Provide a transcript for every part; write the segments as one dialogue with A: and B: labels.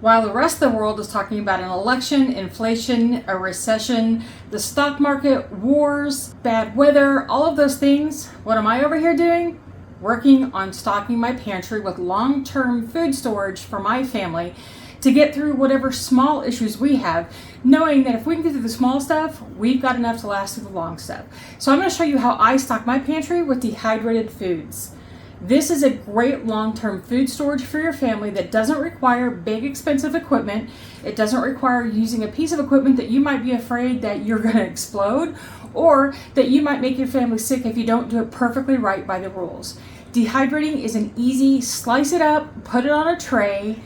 A: While the rest of the world is talking about an election, inflation, a recession, the stock market, wars, bad weather, all of those things, what am I over here doing? Working on stocking my pantry with long-term food storage for my family to get through whatever small issues we have, knowing that if we can get through the small stuff, we've got enough to last through the long stuff. So I'm going to show you how I stock my pantry with dehydrated foods. This is a great long-term food storage for your family that doesn't require big expensive equipment. It doesn't require using a piece of equipment that you might be afraid that you're going to explode or that you might make your family sick if you don't do it perfectly right by the rules. Dehydrating is an easy slice it up, put it on a tray,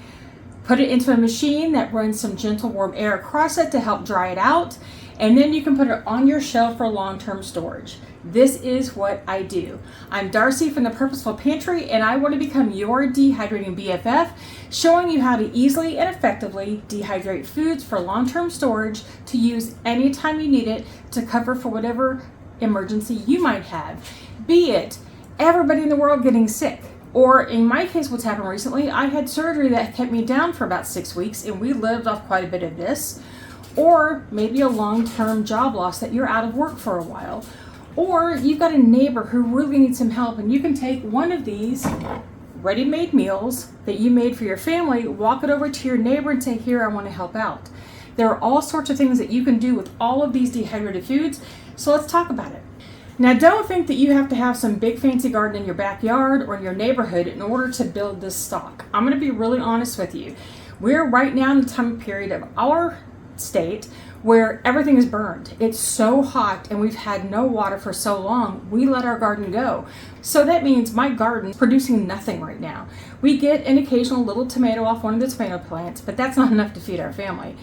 A: put it into a machine that runs some gentle warm air across it to help dry it out, and then you can put it on your shelf for long-term storage. This is what I do. I'm Darcy from the Purposeful Pantry, and I want to become your dehydrating BFF, showing you how to easily and effectively dehydrate foods for long-term storage to use anytime you need it to cover for whatever emergency you might have. Be it everybody in the world getting sick, or in my case, what's happened recently, I had surgery that kept me down for about 6 weeks, and we lived off quite a bit of this. Or maybe a long-term job loss that you're out of work for a while. Or you've got a neighbor who really needs some help, and you can take one of these ready-made meals that you made for your family, walk it over to your neighbor and say, here, I want to help out. There are all sorts of things that you can do with all of these dehydrated foods, so let's talk about it. Now, don't think that you have to have some big fancy garden in your backyard or in your neighborhood in order to build this stock. I'm going to be really honest with you. We're right now in the time period of our state where everything is burned. It's so hot and we've had no water for so long, we let our garden go. So that means my garden's producing nothing right now. We get an occasional little tomato off one of the tomato plants, but that's not enough to feed our family.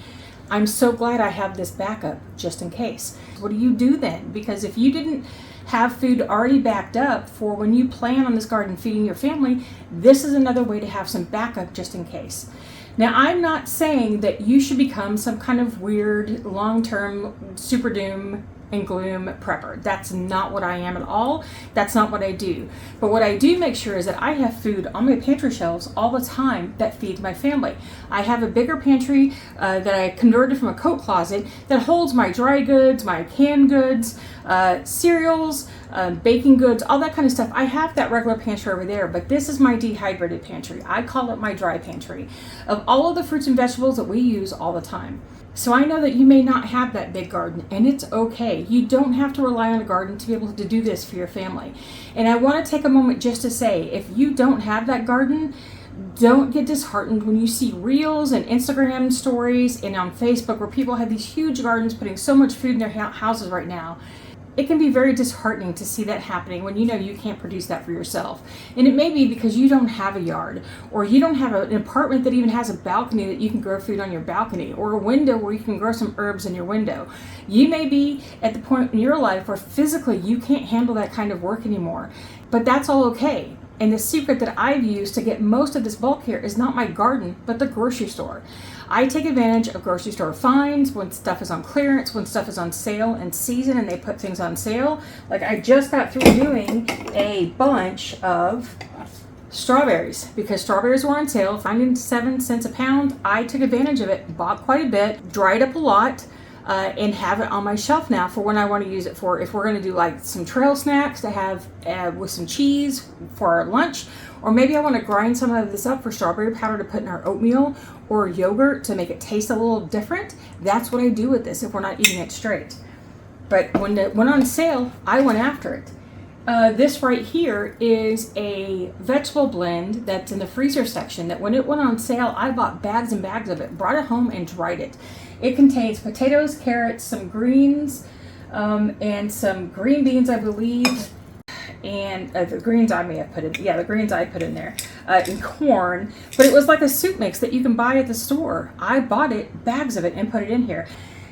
A: I'm so glad I have this backup just in case. What do you do then? Because if you didn't have food already backed up for when you plan on this garden feeding your family, this is another way to have some backup just in case. Now, I'm not saying that you should become some kind of weird, long-term, super doom and gloom prepper. That's not what I am at all. That's not what I do. But what I do make sure is that I have food on my pantry shelves all the time that feeds my family. I have a bigger pantry that I converted from a coat closet that holds my dry goods, my canned goods, cereals, baking goods, all that kind of stuff. I have that regular pantry over there, but this is my dehydrated pantry. I call it my dry pantry of all of the fruits and vegetables that we use all the time. So I know that you may not have that big garden, and it's okay. You don't have to rely on a garden to be able to do this for your family. And I want to take a moment just to say, if you don't have that garden, don't get disheartened when you see reels and Instagram stories and on Facebook where people have these huge gardens putting so much food in their houses right now. It can be very disheartening to see that happening when you know you can't produce that for yourself. And it may be because you don't have a yard, or you don't have an apartment that even has a balcony that you can grow food on your balcony, or a window where you can grow some herbs in your window. You may be at the point in your life where physically you can't handle that kind of work anymore, but that's all okay. And the secret that I've used to get most of this bulk here is not my garden, but the grocery store. I take advantage of grocery store finds when stuff is on clearance, when stuff is on sale and season and they put things on sale. Like I just got through doing a bunch of strawberries because strawberries were on sale, 97 cents a pound. I took advantage of it, bought quite a bit, dried up a lot, and have it on my shelf now for when I want to use it for, if we're going to do like some trail snacks to have with some cheese for our lunch, or maybe I want to grind some of this up for strawberry powder to put in our oatmeal or yogurt to make it taste a little different. That's what I do with this if we're not eating it straight. But when it went on sale, I went after it. This right here is a vegetable blend that's in the freezer section that when it went on sale, I bought bags and bags of it, brought it home and dried it. It contains potatoes, carrots, some greens, and some green beans, I believe, and the greens I may have put in, the greens I put in there, and corn, but it was like a soup mix that you can buy at the store. I bought it, bags of it, and put it in here.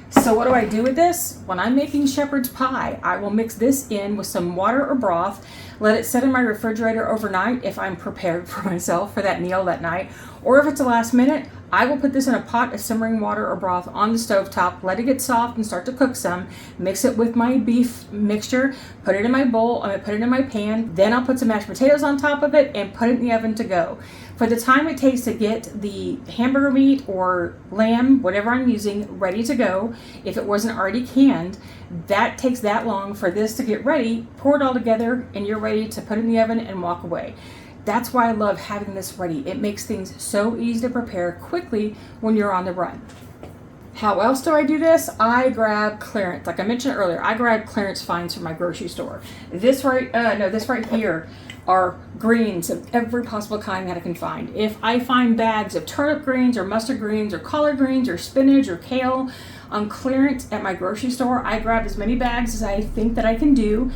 A: So what do I do with this? When I'm making shepherd's pie, I will mix this in with some water or broth, let it sit in my refrigerator overnight if I'm prepared for myself for that meal that night, Or if it's a last minute, I will put this in a pot of simmering water or broth on the stovetop, let it get soft and start to cook some, mix it with my beef mixture, put it in my bowl, put it in my pan, then I'll put some mashed potatoes on top of it and put it in the oven to go. For the time it takes to get the hamburger meat or lamb, whatever I'm using, ready to go, if it wasn't already canned, that takes that long for this to get ready. Pour it all together and you're ready to put it in the oven and walk away. That's why I love having this ready. It makes things so easy to prepare quickly when you're on the run. How else do I do this? I grab clearance. Like I mentioned earlier, I grab clearance finds from my grocery store. This right here are greens of every possible kind that I can find. If I find bags of turnip greens or mustard greens or collard greens or spinach or kale on clearance at my grocery store, I grab as many bags as I think that I can do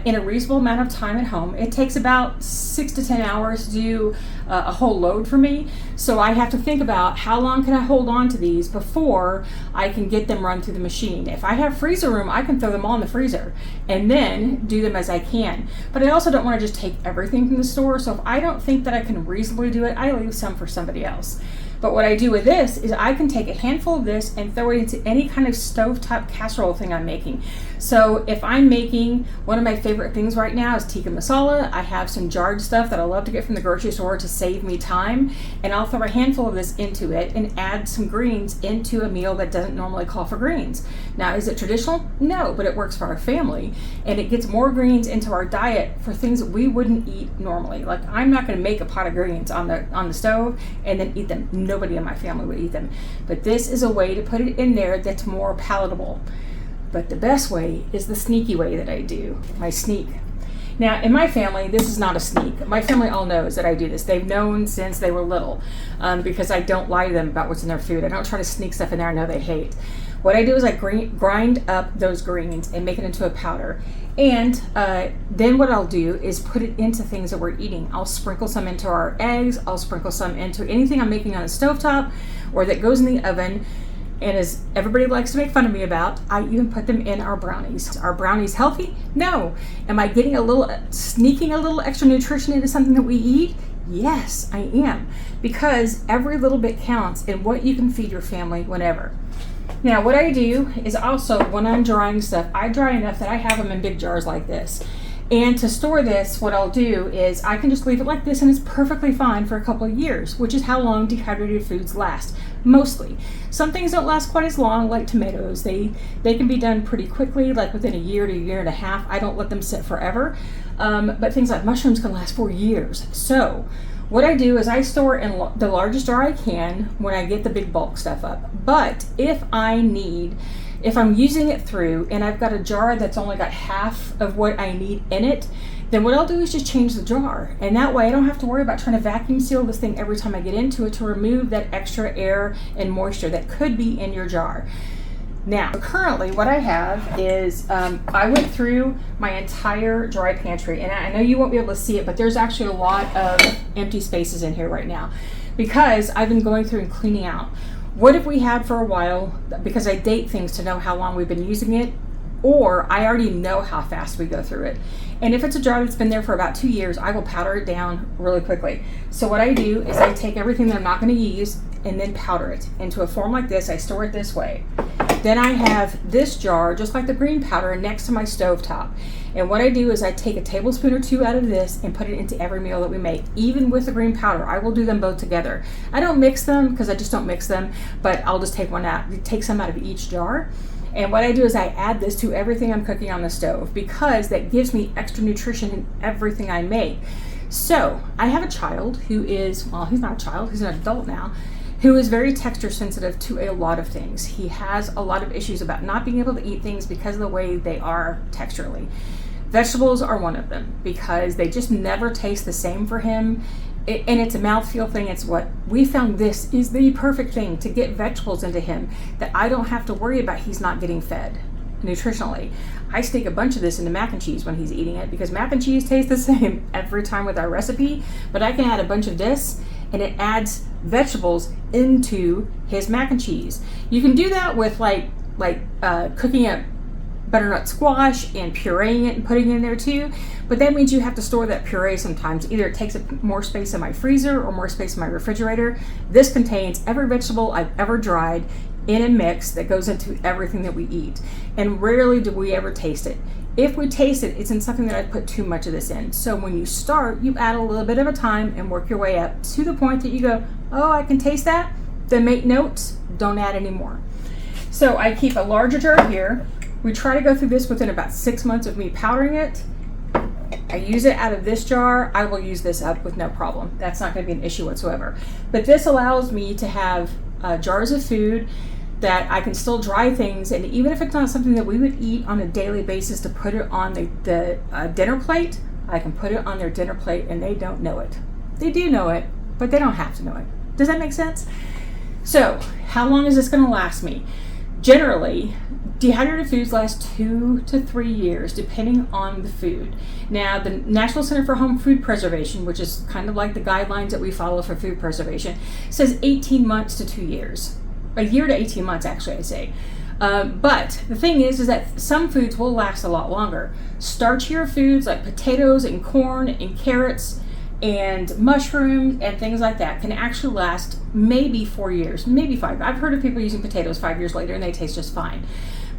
A: in a reasonable amount of time at home. It takes about 6 to 10 hours to do a whole load for me. So I have to think about how long can I hold on to these before I can get them run through the machine. If I have freezer room, I can throw them all in the freezer and then do them as I can. But I also don't want to just take everything from the store. So if I don't think that I can reasonably do it, I leave some for somebody else. But what I do with this is I can take a handful of this and throw it into any kind of stovetop casserole thing I'm making. So if I'm making, one of my favorite things right now is tikka masala. I have some jarred stuff that I love to get from the grocery store to save me time. And I'll throw a handful of this into it and add some greens into a meal that doesn't normally call for greens. Now, is it traditional? No, but it works for our family. And it gets more greens into our diet for things that we wouldn't eat normally. Like I'm not going to make a pot of greens on the stove and then eat them. Nobody in my family would eat them. But this is a way to put it in there that's more palatable. But the best way is the sneaky way that I do, my sneak. Now, in my family, this is not a sneak. My family all knows that I do this. They've known since they were little because I don't lie to them about what's in their food. I don't try to sneak stuff in there I know they hate. What I do is I grind up those greens and make it into a powder. And then what I'll do is put it into things that we're eating. I'll sprinkle some into our eggs. I'll sprinkle some into anything I'm making on a stovetop or that goes in the oven. And as everybody likes to make fun of me about, I even put them in our brownies. Are brownies healthy? No. Am I getting sneaking a little extra nutrition into something that we eat? Yes, I am. Because every little bit counts in what you can feed your family whenever. Now, what I do is also, when I'm drying stuff, I dry enough that I have them in big jars like this. And to store this, what I'll do is I can just leave it like this and it's perfectly fine for a couple of years, which is how long dehydrated foods last, mostly. Some things don't last quite as long, like tomatoes. They can be done pretty quickly, like within a year to a year and a half. I don't let them sit forever. But things like mushrooms can last for years. So what I do is I store in the largest jar I can when I get the big bulk stuff up. But if I'm using it through and I've got a jar that's only got half of what I need in it, then what I'll do is just change the jar. And that way I don't have to worry about trying to vacuum seal this thing every time I get into it to remove that extra air and moisture that could be in your jar. Now, currently what I have is, I went through my entire dry pantry, and I know you won't be able to see it, but there's actually a lot of empty spaces in here right now because I've been going through and cleaning out. What if we had for a while, because I date things to know how long we've been using it, or I already know how fast we go through it. And if it's a jar that's been there for about 2 years, I will powder it down really quickly. So what I do is I take everything that I'm not going to use and then powder it into a form like this. I store it this way. Then I have this jar, just like the green powder, next to my stovetop. And what I do is I take a tablespoon or two out of this and put it into every meal that we make, even with the green powder. I will do them both together. I don't mix them because I just don't mix them, but I'll just take some out of each jar. And what I do is I add this to everything I'm cooking on the stove because that gives me extra nutrition in everything I make. So I have a child who is, well, he's not a child, he's an adult now, who is very texture sensitive to a lot of things. He has a lot of issues about not being able to eat things because of the way they are texturally. Vegetables are one of them because they just never taste the same for him. And it's a mouthfeel thing. It's what we found. This is the perfect thing to get vegetables into him that I don't have to worry about he's not getting fed nutritionally. I stick a bunch of this into mac and cheese when he's eating it because mac and cheese tastes the same every time with our recipe, but I can add a bunch of this and it adds vegetables into his mac and cheese. You can do that with like cooking up butternut squash and pureeing it and putting it in there too. But that means you have to store that puree sometimes. Either it takes up more space in my freezer or more space in my refrigerator. This contains every vegetable I've ever dried in a mix that goes into everything that we eat. And rarely do we ever taste it. If we taste it, it's in something that I put too much of this in. So when you start, you add a little bit at a time and work your way up to the point that you go, oh, I can taste that. Then make notes, don't add any more. So I keep a larger jar here. We try to go through this within about 6 months of me powdering it. I use it out of this jar. I will use this up with no problem. That's not going to be an issue whatsoever. But this allows me to have jars of food that I can still dry things, and even if it's not something that we would eat on a daily basis, to put it on the dinner plate, I can put it on their dinner plate and they don't know it. They do know it, but they don't have to know it. Does that make sense? So how long is this going to last me? Generally, dehydrated foods last 2 to 3 years, depending on the food. Now, the National Center for Home Food Preservation, which is kind of like the guidelines that we follow for food preservation, says 18 months to 2 years. A year to 18 months, actually, I say. But the thing is that some foods will last a lot longer. Starchier foods like potatoes and corn and carrots and mushrooms and things like that can actually last maybe 4 years, maybe 5. I've heard of people using potatoes 5 years later and they taste just fine.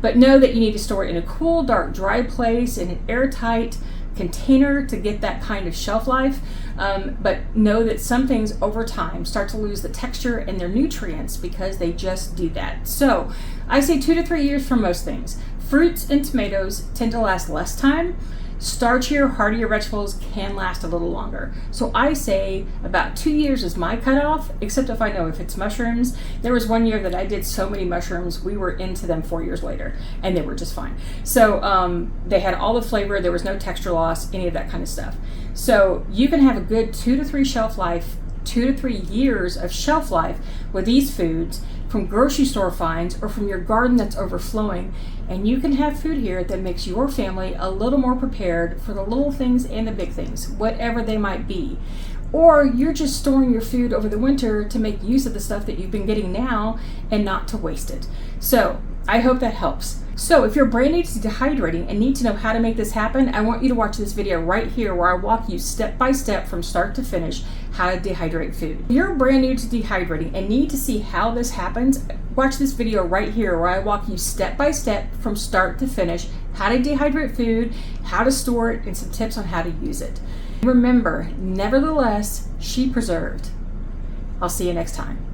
A: But know that you need to store it in a cool, dark, dry place in an airtight container to get that kind of shelf life. But know that some things over time start to lose the texture and their nutrients because they just do that. So I say 2 to 3 years for most things. Fruits and tomatoes tend to last less time. Starchier, heartier vegetables can last a little longer. So I say about 2 years is my cutoff, except if I know if it's mushrooms. There was one year that I did so many mushrooms, we were into them 4 years later, and they were just fine. So they had all the flavor, there was no texture loss, any of that kind of stuff. So you can have a good 2 to 3 shelf life, 2 to 3 years of shelf life with these foods from grocery store finds or from your garden that's overflowing. And you can have food here that makes your family a little more prepared for the little things and the big things, whatever they might be. Or you're just storing your food over the winter to make use of the stuff that you've been getting now and not to waste it. So I hope that helps. So if you're brand new to dehydrating and need to know how to make this happen, I want you to watch this video right here where I walk you step by step from start to finish how to dehydrate food. If you're brand new to dehydrating and need to see how this happens, watch this video right here where I walk you step by step from start to finish how to dehydrate food, how to store it, and some tips on how to use it. Remember, nevertheless, she preserved. I'll see you next time.